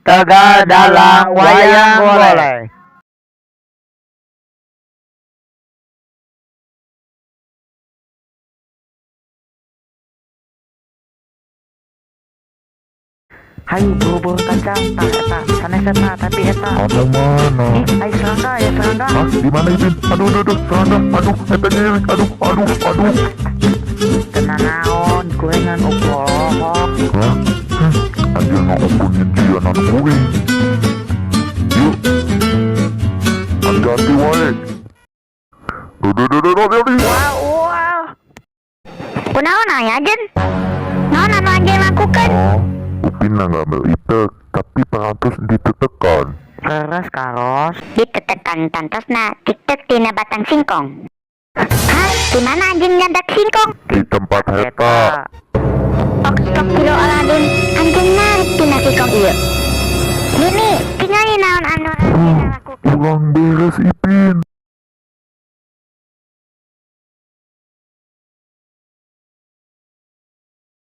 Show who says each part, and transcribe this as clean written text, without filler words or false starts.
Speaker 1: Tegal dalang wayang golek. Hayu buru-buru kacang, tak eta, sanes eta, tapi eta.
Speaker 2: Ada mana?
Speaker 1: Ayo serangga ya serangga.
Speaker 2: Hah? Di mana Ipin? Aduh, serangga. Aduh, eta nyewek. Aduh.
Speaker 1: Kena naon, gorengan opo-opo.
Speaker 2: Hah? Anjir ngomongin dia anak gue. Yuk. Hati-hati wae. Duh.
Speaker 1: Wow. Kunaon aya Jen? Naon anu anjeun lakukan?
Speaker 2: Oh, Upin ngambil itu, tapi peratus ditetekan.
Speaker 1: Keres karos.
Speaker 3: Ditetekan tantosna titek tina batang singkong. Hah? Dimana anjing nyadak singkong?
Speaker 2: Di tempat heta.
Speaker 3: Tok kilo Aladin, anjing narik tina singkong ieu. Gini, tinggal naon anu anjing lakukan.
Speaker 2: Ulang beres Ipin.